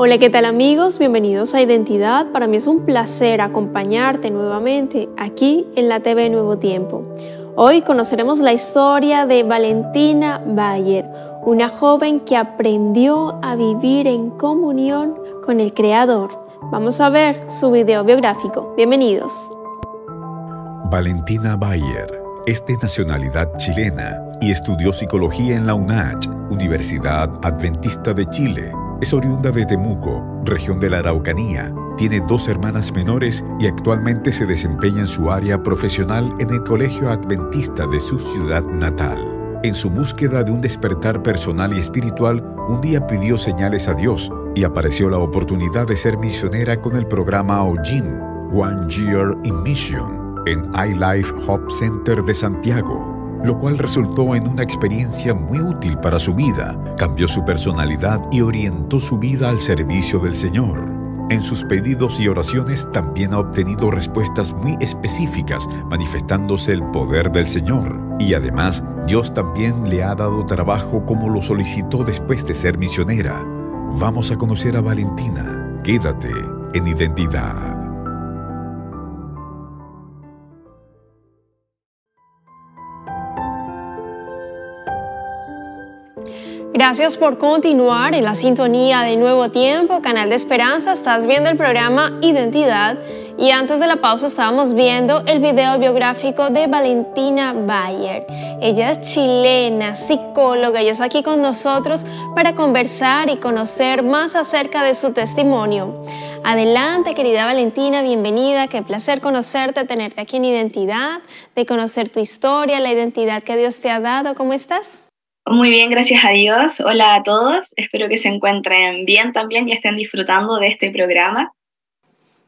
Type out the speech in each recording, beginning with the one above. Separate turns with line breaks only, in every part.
Hola, ¿qué tal amigos? Bienvenidos a Identidad. Para mí es un placer acompañarte nuevamente aquí en la TV Nuevo Tiempo. Hoy conoceremos la historia de Valentina Bayer, una joven que aprendió a vivir en comunión con el Creador. Vamos a ver su video biográfico. Bienvenidos.
Valentina Bayer es de nacionalidad chilena y estudió psicología en la UNACH, Universidad Adventista de Chile. Es oriunda de Temuco, región de la Araucanía. Tiene 2 hermanas menores y actualmente se desempeña en su área profesional en el Colegio Adventista de su ciudad natal. En su búsqueda de un despertar personal y espiritual, un día pidió señales a Dios y apareció la oportunidad de ser misionera con el programa OJIM, One Year in Mission, en iLife Hope Center de Santiago, lo cual resultó en una experiencia muy útil para su vida. Cambió su personalidad y orientó su vida al servicio del Señor. En sus pedidos y oraciones también ha obtenido respuestas muy específicas, manifestándose el poder del Señor. Y además, Dios también le ha dado trabajo como lo solicitó después de ser misionera. Vamos a conocer a Valentina. Quédate en Identidad.
Gracias por continuar en la sintonía de Nuevo Tiempo, Canal de Esperanza. Estás viendo el programa Identidad y antes de la pausa estábamos viendo el video biográfico de Valentina Bayer. Ella es chilena, psicóloga y está aquí con nosotros para conversar y conocer más acerca de su testimonio. Adelante, querida Valentina, bienvenida. Qué placer conocerte, tenerte aquí en Identidad, de conocer tu historia, la identidad que Dios te ha dado. ¿Cómo estás?
Muy bien, gracias a Dios. Hola a todos. Espero que se encuentren bien también y estén disfrutando de este programa.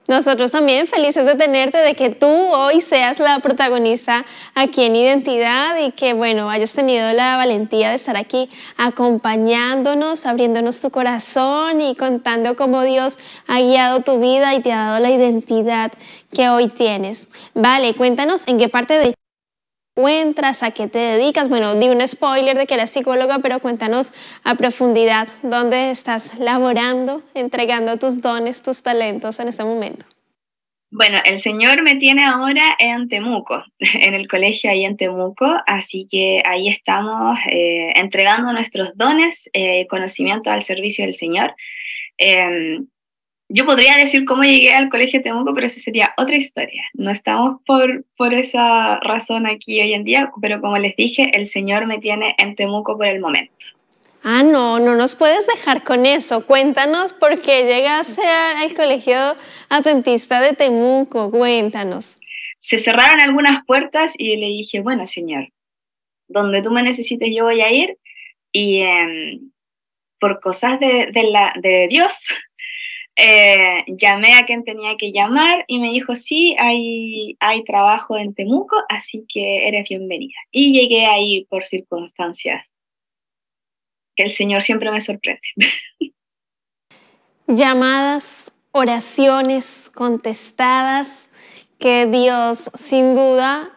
Nosotros también felices de tenerte, de que tú hoy seas la protagonista aquí en Identidad y que, bueno, hayas tenido la valentía de estar aquí acompañándonos, abriéndonos tu corazón y contando cómo Dios ha guiado tu vida y te ha dado la identidad que hoy tienes. Vale, cuéntanos en qué parte de encuentras, a qué te dedicas. Bueno, di un spoiler de que eres psicóloga, pero cuéntanos a profundidad dónde estás laborando, entregando tus dones, tus talentos en este momento.
Bueno, el Señor me tiene ahora en Temuco, en el colegio ahí en Temuco, así que ahí estamos entregando nuestros dones, conocimiento al servicio del Señor. Yo podría decir cómo llegué al colegio de Temuco, pero esa sería otra historia. No estamos por esa razón aquí hoy en día, pero como les dije, el Señor me tiene en Temuco por el momento.
No nos puedes dejar con eso. Cuéntanos por qué llegaste al colegio adventista de Temuco. Cuéntanos.
Se cerraron algunas puertas y le dije, bueno, Señor, donde tú me necesites yo voy a ir. Y por cosas de Dios, llamé a quien tenía que llamar y me dijo, sí, hay trabajo en Temuco, así que eres bienvenida. Y llegué ahí por circunstancias que el Señor siempre me sorprende.
Llamadas, oraciones contestadas que Dios sin duda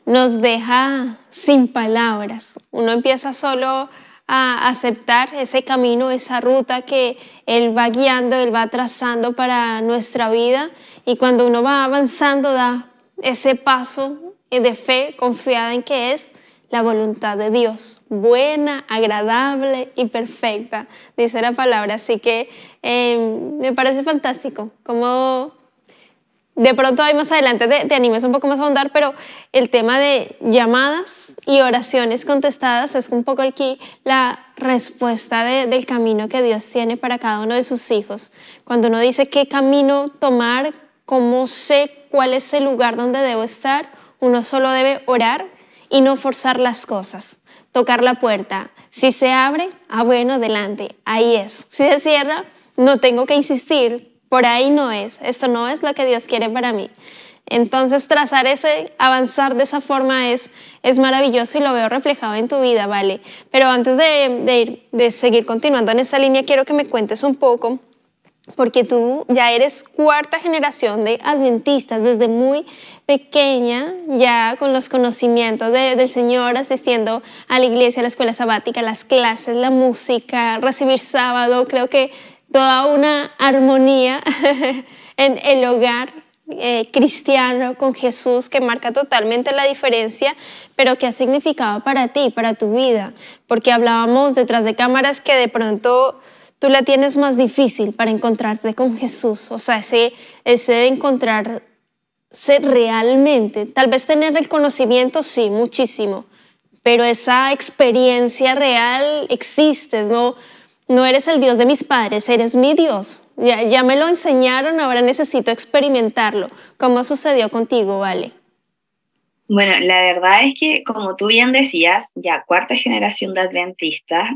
nos deja sin palabras. Uno empieza solo a aceptar ese camino, esa ruta que Él va guiando, Él va trazando para nuestra vida, y cuando uno va avanzando da ese paso de fe confiada en que es la voluntad de Dios, buena, agradable y perfecta, dice la palabra. Así que me parece fantástico como de pronto ahí más adelante te animes un poco más a ahondar, pero el tema de llamadas y oraciones contestadas es un poco aquí la respuesta del camino que Dios tiene para cada uno de sus hijos. Cuando uno dice qué camino tomar, cómo sé cuál es el lugar donde debo estar, uno solo debe orar y no forzar las cosas. Tocar la puerta. Si se abre, bueno, adelante, ahí es. Si se cierra, no tengo que insistir. Por ahí no es, esto no es lo que Dios quiere para mí. Entonces trazar avanzar de esa forma es maravilloso y lo veo reflejado en tu vida, ¿vale? Pero antes de seguir continuando en esta línea, quiero que me cuentes un poco, porque tú ya eres 4ª generación de adventistas, desde muy pequeña, ya con los conocimientos del Señor, asistiendo a la iglesia, a la escuela sabática, las clases, la música, recibir sábado. Creo que toda una armonía en el hogar cristiano con Jesús, que marca totalmente la diferencia, pero que ha significado para ti, para tu vida, porque hablábamos detrás de cámaras que de pronto tú la tienes más difícil para encontrarte con Jesús, o sea, ese de encontrarse realmente, tal vez tener el conocimiento, sí, muchísimo, pero esa experiencia real existes, no eres el Dios de mis padres, eres mi Dios. Ya me lo enseñaron, ahora necesito experimentarlo. ¿Cómo sucedió contigo, Vale?
Bueno, la verdad es que, como tú bien decías, ya cuarta generación de adventistas,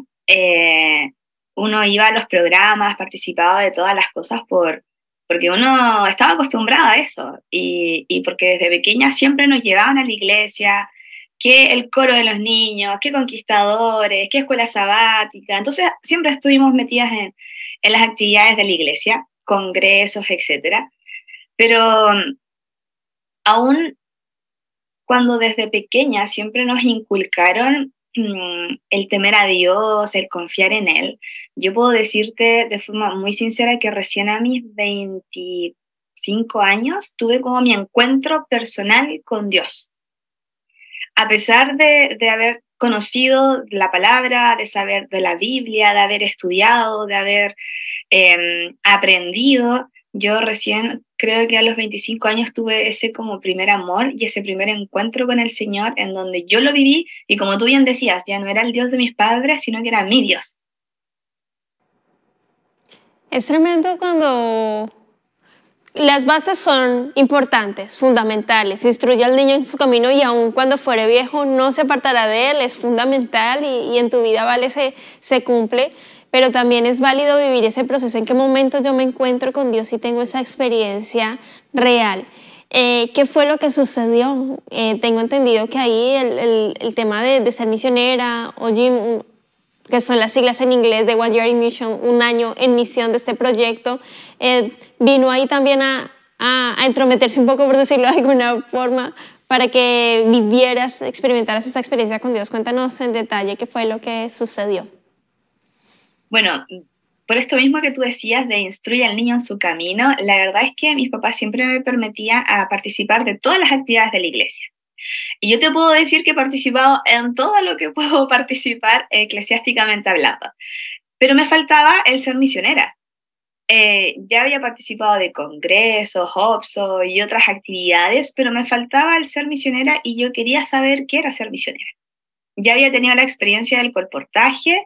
uno iba a los programas, participaba de todas las cosas porque uno estaba acostumbrado a eso y porque desde pequeña siempre nos llevaban a la iglesia, que el coro de los niños, que conquistadores, que escuela sabática. Entonces siempre estuvimos metidas en las actividades de la iglesia, congresos, etcétera. Pero aún cuando desde pequeña siempre nos inculcaron el temer a Dios, el confiar en Él, yo puedo decirte de forma muy sincera que recién a mis 25 años tuve como mi encuentro personal con Dios. A pesar de haber conocido la palabra, de saber de la Biblia, de haber estudiado, de haber aprendido, yo recién creo que a los 25 años tuve ese como primer amor y ese primer encuentro con el Señor en donde yo lo viví y como tú bien decías, ya no era el Dios de mis padres, sino que era mi Dios.
Es tremendo cuando las bases son importantes, fundamentales. Instruye al niño en su camino y aun cuando fuere viejo no se apartará de él, es fundamental y en tu vida, Vale, se cumple. Pero también es válido vivir ese proceso, en qué momento yo me encuentro con Dios y tengo esa experiencia real. ¿Qué fue lo que sucedió? Tengo entendido que ahí el tema de ser misionera o GYM, que son las siglas en inglés de One Year in Mission, un año en misión de este proyecto, vino ahí también a entrometerse un poco, por decirlo de alguna forma, para que vivieras, experimentaras esta experiencia con Dios. Cuéntanos en detalle qué fue lo que sucedió.
Bueno, por esto mismo que tú decías de instruir al niño en su camino, la verdad es que mis papás siempre me permitían a participar de todas las actividades de la iglesia. Y yo te puedo decir que he participado en todo lo que puedo participar eclesiásticamente hablando. Pero me faltaba el ser misionera. Ya había participado de congresos, OPSO y otras actividades, pero me faltaba el ser misionera y yo quería saber qué era ser misionera. Ya había tenido la experiencia del colportaje,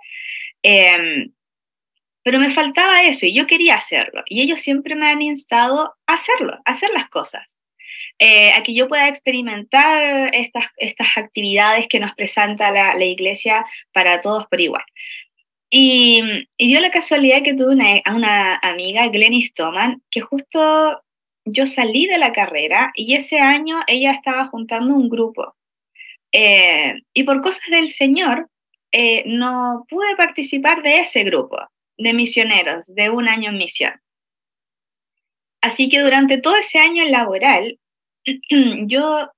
pero me faltaba eso y yo quería hacerlo. Y ellos siempre me han instado a hacerlo, a hacer las cosas. A que yo pueda experimentar estas actividades que nos presenta la iglesia para todos por igual. Y dio la casualidad que tuve una amiga, Glennis Thoman, que justo yo salí de la carrera y ese año ella estaba juntando un grupo. Y por cosas del Señor, no pude participar de ese grupo de misioneros, de un año en misión. Así que durante todo ese año laboral, yo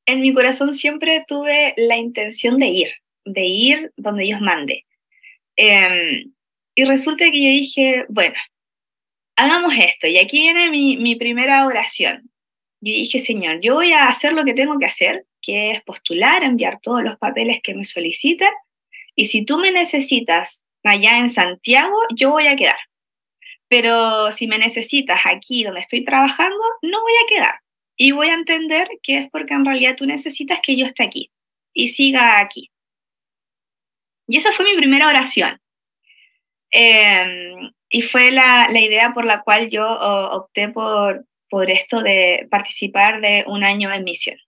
en mi corazón siempre tuve la intención de ir donde Dios mande. Y resulta que yo dije, bueno, hagamos esto. Y aquí viene mi primera oración. Yo dije, Señor, yo voy a hacer lo que tengo que hacer, que es postular, enviar todos los papeles que me solicitan. Y si tú me necesitas allá en Santiago, yo voy a quedar. Pero si me necesitas aquí donde estoy trabajando, no voy a quedar. Y voy a entender que es porque en realidad tú necesitas que yo esté aquí y siga aquí. Y esa fue mi primera oración. Y fue la idea por la cual yo opté por esto de participar de un año en misión.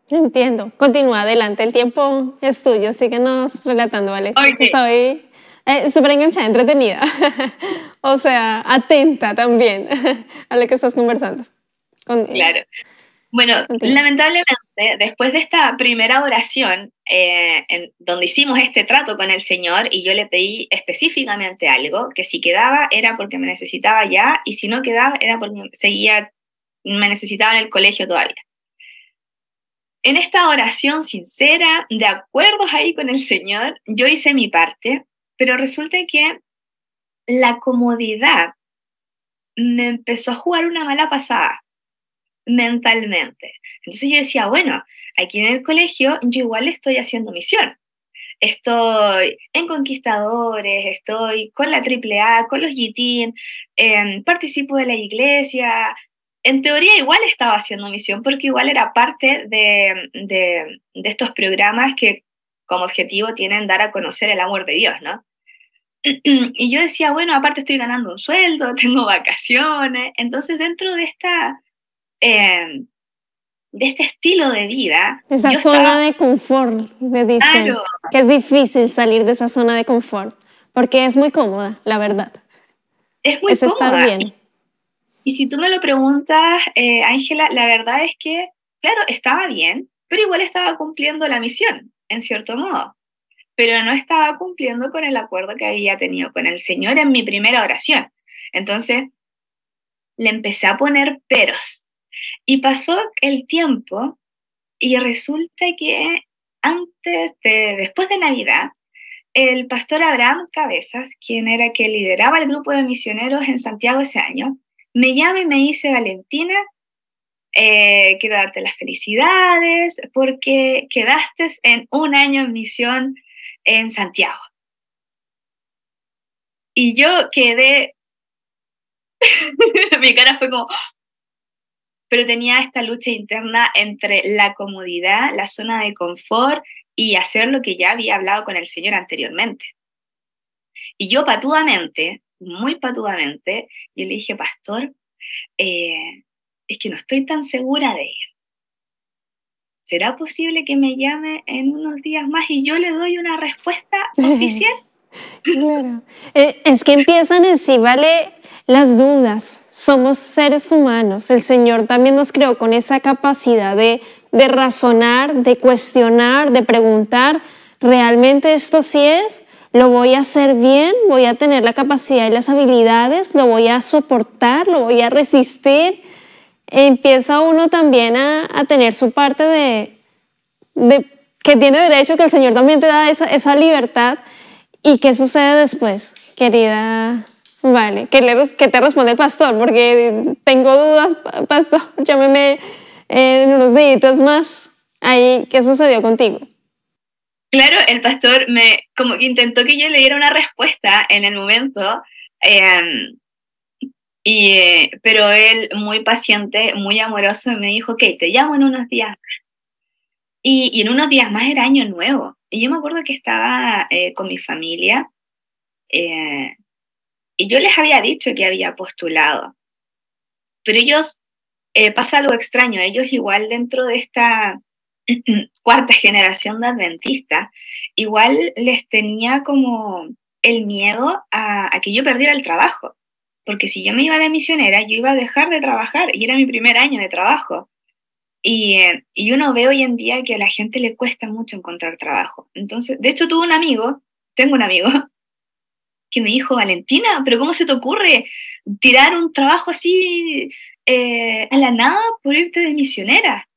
Entiendo. Continúa adelante. El tiempo es tuyo. Síguenos relatando, ¿vale?
Okay.
Estoy súper enganchada, entretenida. O sea, atenta también a lo que estás conversando.
Claro. Bueno, lamentablemente, después de esta primera oración, donde hicimos este trato con el Señor y yo le pedí específicamente algo, que si quedaba era porque me necesitaba ya, y si no quedaba era porque me necesitaba en el colegio todavía. En esta oración sincera, de acuerdo ahí con el Señor, yo hice mi parte pero resulta que la comodidad me empezó a jugar una mala pasada mentalmente. Entonces yo decía, bueno, aquí en el colegio yo igual estoy haciendo misión. Estoy en Conquistadores, estoy con la AAA, con los GITIN, participo de la iglesia. En teoría igual estaba haciendo misión porque igual era parte de estos programas que como objetivo tienen dar a conocer el amor de Dios, ¿no? Y yo decía, bueno, aparte estoy ganando un sueldo, tengo vacaciones, entonces dentro eh, de este estilo de vida,
Esa
yo
zona
estaba,
de confort, le dicen,
claro,
que es difícil salir de esa zona de confort, porque es muy cómoda, la verdad.
es muy
Es estar
cómoda.
bien.
Y si tú me lo preguntas, Ángela, la verdad es que, claro, estaba bien, pero igual estaba cumpliendo la misión, en cierto modo. Pero no estaba cumpliendo con el acuerdo que había tenido con el Señor en mi primera oración. Entonces, le empecé a poner peros. Y pasó el tiempo y resulta que después de Navidad, el pastor Abraham Cabezas, quien era que lideraba el grupo de misioneros en Santiago ese año, me llama y me dice, Valentina, quiero darte las felicidades porque quedaste en un año en misión en Santiago. Y yo quedé, mi cara fue como, pero tenía esta lucha interna entre la comodidad, la zona de confort y hacer lo que ya había hablado con el Señor anteriormente. Y yo patudamente, muy patudamente, yo le dije, pastor, es que no estoy tan segura de ir. ¿Será posible que me llame en unos días más y yo le doy una respuesta oficial?
Claro. Es que empiezan en sí, ¿vale? Las dudas. Somos seres humanos. El Señor también nos creó con esa capacidad de razonar, de cuestionar, de preguntar, ¿realmente esto sí es? ¿Lo voy a hacer bien? ¿Voy a tener la capacidad y las habilidades? ¿Lo voy a soportar? ¿Lo voy a resistir? Empieza uno también a tener su parte de que tiene derecho, que el Señor también te da esa libertad. ¿Y qué sucede después, querida? Vale, ¿qué te responde el pastor? Porque tengo dudas, pastor, llámeme en unos días más. Ahí, ¿qué sucedió contigo?
Claro, el pastor como que intentó que yo le diera una respuesta en el momento, pero él muy paciente, muy amoroso, me dijo, ok, te llamo en unos días más. Y en unos días más era año nuevo. Y yo me acuerdo que estaba con mi familia eh, y yo les había dicho que había postulado. Pero ellos, pasa algo extraño, ellos igual dentro de esta cuarta generación de adventistas, igual les tenía como el miedo a que yo perdiera el trabajo. Porque si yo me iba de misionera, yo iba a dejar de trabajar y era mi primer año de trabajo. Y uno ve hoy en día que a la gente le cuesta mucho encontrar trabajo. Entonces, de hecho, tengo un amigo, que me dijo, Valentina, pero ¿cómo se te ocurre tirar un trabajo así a la nada por irte de misionera?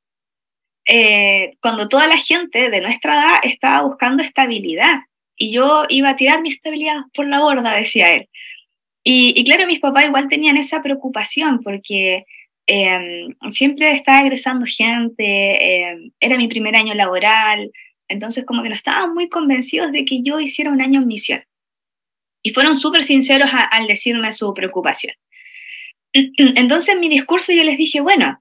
Cuando toda la gente de nuestra edad estaba buscando estabilidad y yo iba a tirar mi estabilidad por la borda, decía él. Y claro, mis papás igual tenían esa preocupación porque siempre estaba egresando gente, era mi primer año laboral, entonces como que no estaban muy convencidos de que yo hiciera un año en misión. Y fueron súper sinceros al decirme su preocupación. Entonces en mi discurso yo les dije, bueno,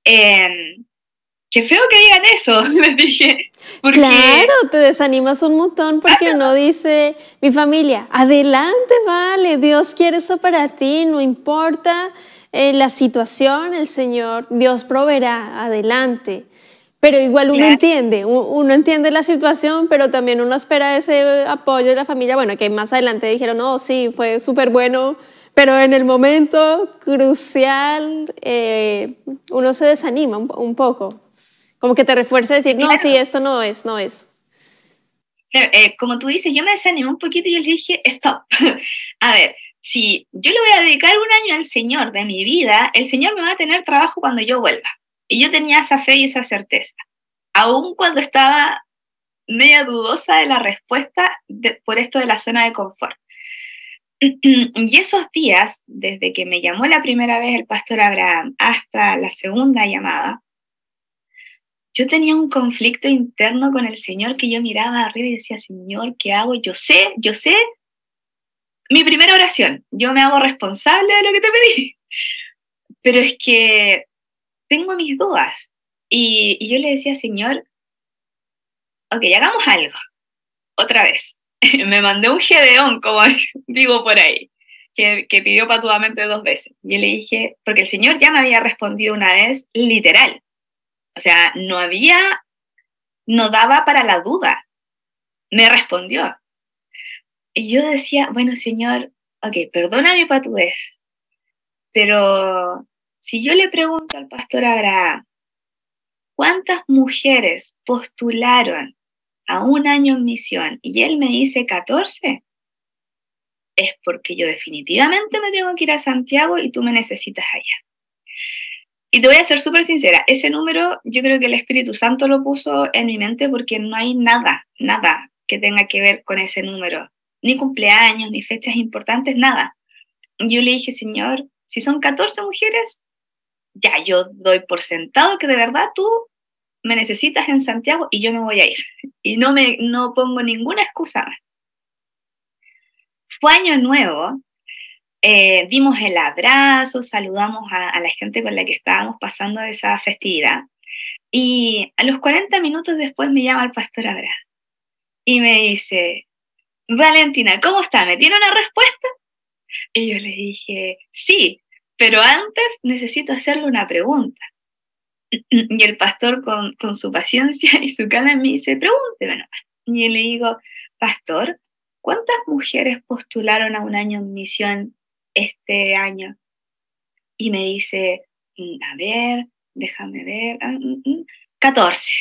qué feo que digan eso, les dije. Porque,
claro, te desanimas un montón porque uno dice, mi familia, adelante, vale, Dios quiere eso para ti, no importa la situación, el Señor, Dios proveerá, adelante. Pero igual uno entiende la situación, pero también uno espera ese apoyo de la familia, bueno, que más adelante dijeron, no, sí, fue súper bueno, pero en el momento crucial uno se desanima un poco. Como que te refuerza a decir, no,
claro,
sí, esto no es.
claro, como tú dices, yo me desanimé un poquito y yo les dije, stop. A ver, si yo le voy a dedicar un año al Señor de mi vida, el Señor me va a tener trabajo cuando yo vuelva. Y yo tenía esa fe y esa certeza. Aún cuando estaba media dudosa de la respuesta por esto de la zona de confort. Y esos días, desde que me llamó la primera vez el pastor Abraham hasta la segunda llamada, yo tenía un conflicto interno con el Señor que yo miraba arriba y decía, Señor, ¿qué hago? Yo sé, mi primera oración, yo me hago responsable de lo que te pedí, pero es que tengo mis dudas. Y yo le decía, Señor, ok, hagamos algo, otra vez. Me mandé un Gedeón, como digo por ahí, que pidió patuamente 2 veces. Yo le dije, porque el Señor ya me había respondido una vez literal. O sea, no daba para la duda. Me respondió. Y yo decía, bueno, Señor, ok, perdona mi patudez, pero si yo le pregunto al pastor Abraham, ¿cuántas mujeres postularon a un año en misión? Y él me dice 14, es porque yo definitivamente me tengo que ir a Santiago y tú me necesitas allá. Y te voy a ser súper sincera, ese número yo creo que el Espíritu Santo lo puso en mi mente porque no hay nada que tenga que ver con ese número, ni cumpleaños, ni fechas importantes, nada. Yo le dije, Señor, si son 14 mujeres, ya yo doy por sentado que de verdad tú me necesitas en Santiago y yo me voy a ir. Y no pongo ninguna excusa más. Fue Año Nuevo, dimos el abrazo, saludamos a la gente con la que estábamos pasando esa festividad. Y a los 40 minutos después me llama el pastor Abraham y me dice, Valentina, ¿cómo está? ¿Me tiene una respuesta? Y yo le dije, sí, pero antes necesito hacerle una pregunta. Y el pastor con su paciencia y su calma me dice, pregúnteme nomás. Y yo le digo, pastor, ¿cuántas mujeres postularon a un año en misión este año? Y me dice, a ver, déjame ver, 14.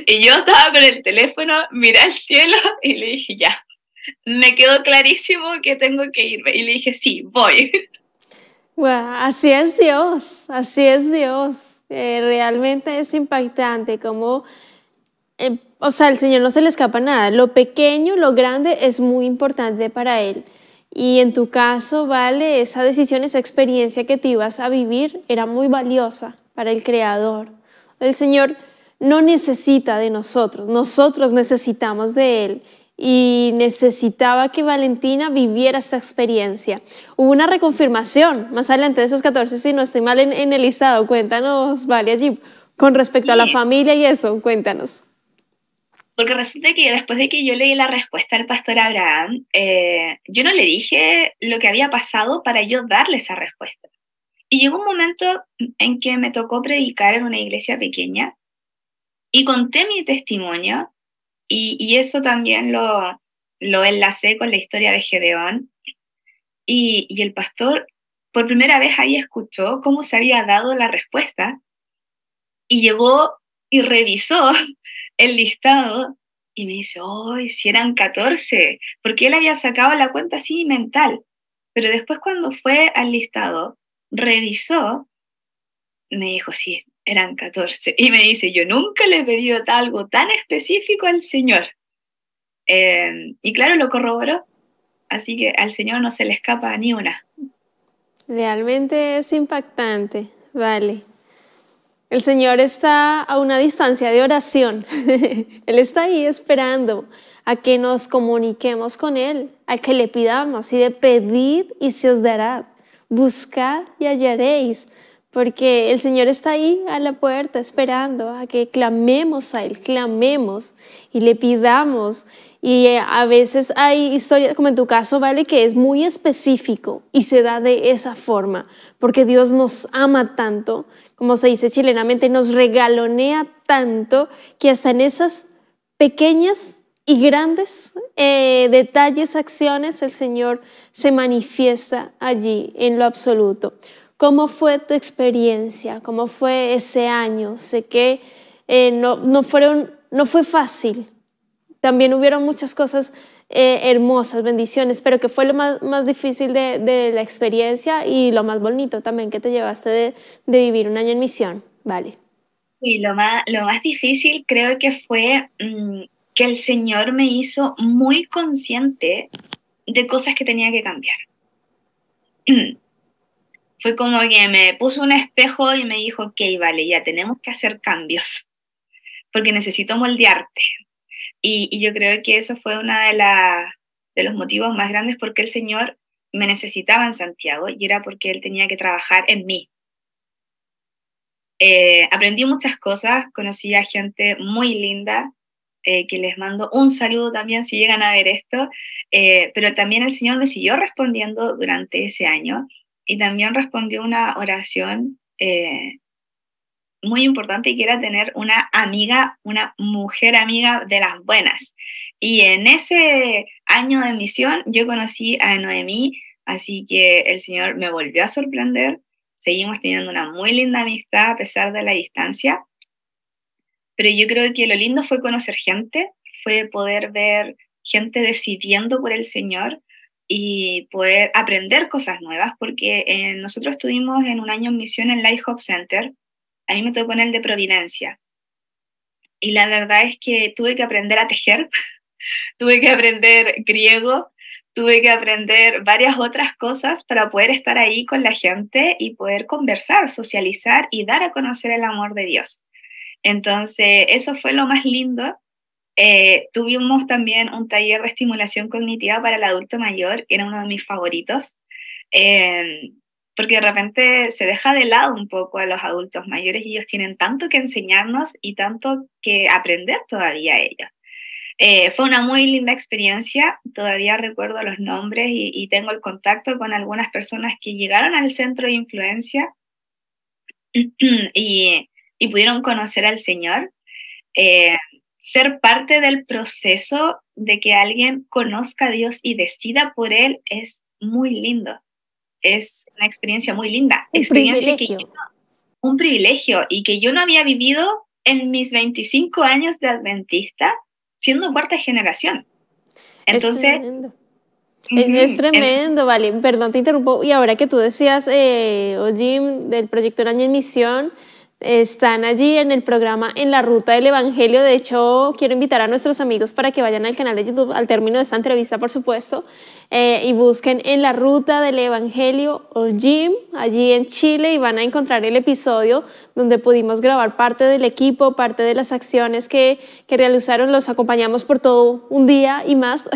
Y yo estaba con el teléfono, miré al cielo y le dije, ya, me quedó clarísimo que tengo que irme. Y le dije, sí, voy.
Wow, así es Dios, así es Dios. Realmente es impactante como, o sea, al Señor no se le escapa nada. Lo pequeño, lo grande es muy importante para Él. Y en tu caso, vale, esa decisión, esa experiencia que te ibas a vivir era muy valiosa para el Creador. El Señor no necesita de nosotros, nosotros necesitamos de Él. Y necesitaba que Valentina viviera esta experiencia. Hubo una reconfirmación más adelante de esos 14, si no estoy mal en el listado. Cuéntanos, vale, allí, con respecto a la familia y eso, cuéntanos.
Porque resulta que después de que yo leí la respuesta al pastor Abraham, yo no le dije lo que había pasado para yo darle esa respuesta. Y llegó un momento en que me tocó predicar en una iglesia pequeña y conté mi testimonio y eso también lo enlacé con la historia de Gedeón. Y el pastor por primera vez ahí escuchó cómo se había dado la respuesta y llegó y revisó el listado y me dice, ¡ay, si eran 14! Porque él había sacado la cuenta así mental. Pero después cuando fue al listado, revisó, me dijo, sí, eran 14. Y me dice, yo nunca le he pedido algo tan específico al Señor. Y claro, lo corroboró. Así que al Señor no se le escapa ni una.
Realmente es impactante, vale. El Señor está a una distancia de oración. Él está ahí esperando a que nos comuniquemos con Él, a que le pidamos y de pedid y se os dará, buscad y hallaréis, porque el Señor está ahí a la puerta esperando a que clamemos a Él, clamemos y le pidamos. Y a veces hay historias, como en tu caso, vale, que es muy específico y se da de esa forma, porque Dios nos ama tanto, como se dice chilenamente, nos regalonea tanto que hasta en esas pequeñas y grandes detalles, acciones, el Señor se manifiesta allí en lo absoluto. ¿Cómo fue tu experiencia? ¿Cómo fue ese año? Sé que no fue fácil. También hubieron muchas cosas hermosas, bendiciones, pero ¿qué fue lo más difícil de la experiencia y lo más bonito también que te llevaste de vivir un año en misión? Vale.
Y lo más difícil creo que fue que el Señor me hizo muy consciente de cosas que tenía que cambiar. Fue como que me puso un espejo y me dijo, ok, vale, ya tenemos que hacer cambios, porque necesito moldearte. Y yo creo que eso fue uno de los motivos más grandes porque el Señor me necesitaba en Santiago, y era porque Él tenía que trabajar en mí. Aprendí muchas cosas, conocí a gente muy linda, que les mando un saludo también si llegan a ver esto, pero también el Señor me siguió respondiendo durante ese año, y también respondió una oración muy importante, que era tener una amiga, una mujer amiga de las buenas. Y en ese año de misión yo conocí a Noemí, así que el Señor me volvió a sorprender. Seguimos teniendo una muy linda amistad a pesar de la distancia, pero yo creo que lo lindo fue conocer gente, fue poder ver gente decidiendo por el Señor y poder aprender cosas nuevas, porque nosotros estuvimos en un año en misión en Life Hope Center. A mí me tocó en el de Providencia, y la verdad es que tuve que aprender a tejer, tuve que aprender griego, tuve que aprender varias otras cosas para poder estar ahí con la gente y poder conversar, socializar y dar a conocer el amor de Dios. Entonces, eso fue lo más lindo. Tuvimos también un taller de estimulación cognitiva para el adulto mayor, que era uno de mis favoritos, porque de repente se deja de lado un poco a los adultos mayores, y ellos tienen tanto que enseñarnos y tanto que aprender todavía ellos. Fue una muy linda experiencia, todavía recuerdo los nombres y tengo el contacto con algunas personas que llegaron al centro de influencia y pudieron conocer al Señor. Ser parte del proceso de que alguien conozca a Dios y decida por Él es muy lindo. Es una experiencia muy linda. Un privilegio, y que yo no había vivido en mis 25 años de adventista, siendo cuarta generación. Entonces,
es tremendo, vale. Perdón, te interrumpo. Y ahora que tú decías, Jim, del proyecto Un Año en Misión, están allí en el programa En la Ruta del Evangelio. De hecho, quiero invitar a nuestros amigos para que vayan al canal de YouTube al término de esta entrevista, por supuesto, y busquen En la Ruta del Evangelio o Jim allí en Chile, y van a encontrar el episodio donde pudimos grabar parte del equipo, parte de las acciones que realizaron. Los acompañamos por todo un día y más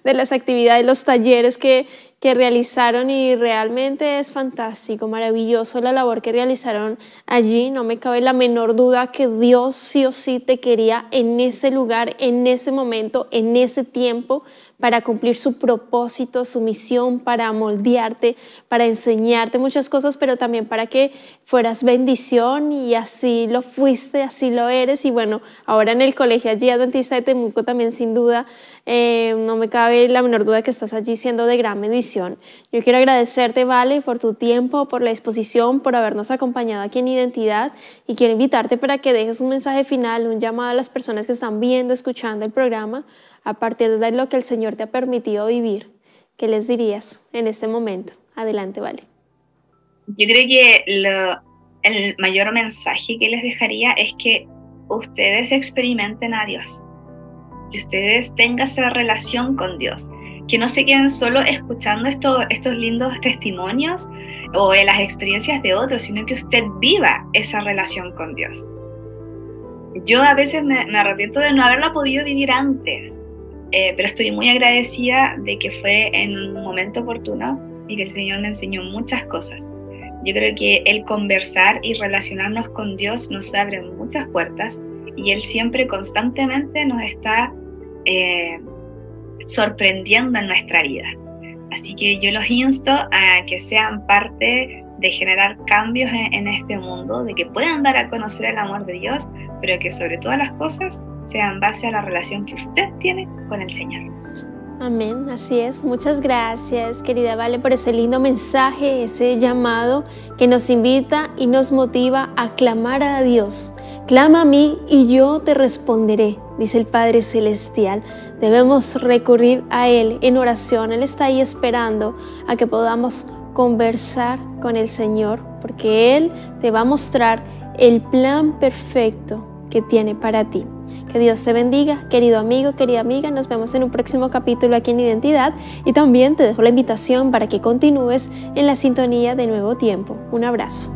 de las actividades, los talleres que realizaron, y realmente es fantástico, maravilloso la labor que realizaron allí. No me cabe la menor duda que Dios sí o sí te quería en ese lugar, en ese momento, en ese tiempo, para cumplir su propósito, su misión, para moldearte, para enseñarte muchas cosas, pero también para que fueras bendición, y así lo fuiste, así lo eres. Y bueno, ahora en el colegio allí Adventista de Temuco también, sin duda, no me cabe la menor duda que estás allí siendo de gran bendición. Yo quiero agradecerte, Vale, por tu tiempo, por la disposición, por habernos acompañado aquí en Identidad, y quiero invitarte para que dejes un mensaje final, un llamado a las personas que están viendo, escuchando el programa, a partir de lo que el Señor te ha permitido vivir. ¿Qué les dirías en este momento? Adelante, Vale.
Yo creo que el mayor mensaje que les dejaría es que ustedes experimenten a Dios, que ustedes tengan esa relación con Dios, que no se queden solo escuchando estos lindos testimonios o las experiencias de otros, sino que usted viva esa relación con Dios. Yo a veces me arrepiento de no haberla podido vivir antes, pero estoy muy agradecida de que fue en un momento oportuno y que el Señor me enseñó muchas cosas. Yo creo que el conversar y relacionarnos con Dios nos abre muchas puertas, y Él siempre, constantemente nos está sorprendiendo en nuestra vida. Así que yo los insto a que sean parte de generar cambios en este mundo, de que puedan dar a conocer el amor de Dios, pero que sobre todas las cosas sea en base a la relación que usted tiene con el Señor.
Amén, así es. Muchas gracias, querida Vale, por ese lindo mensaje, ese llamado que nos invita y nos motiva a clamar a Dios. Clama a mí y yo te responderé, dice el Padre Celestial. Debemos recurrir a Él en oración. Él está ahí esperando a que podamos conversar con el Señor, porque Él te va a mostrar el plan perfecto que tiene para ti. Que Dios te bendiga, querido amigo, querida amiga. Nos vemos en un próximo capítulo aquí en Identidad, y también te dejo la invitación para que continúes en la sintonía de Nuevo Tiempo. Un abrazo.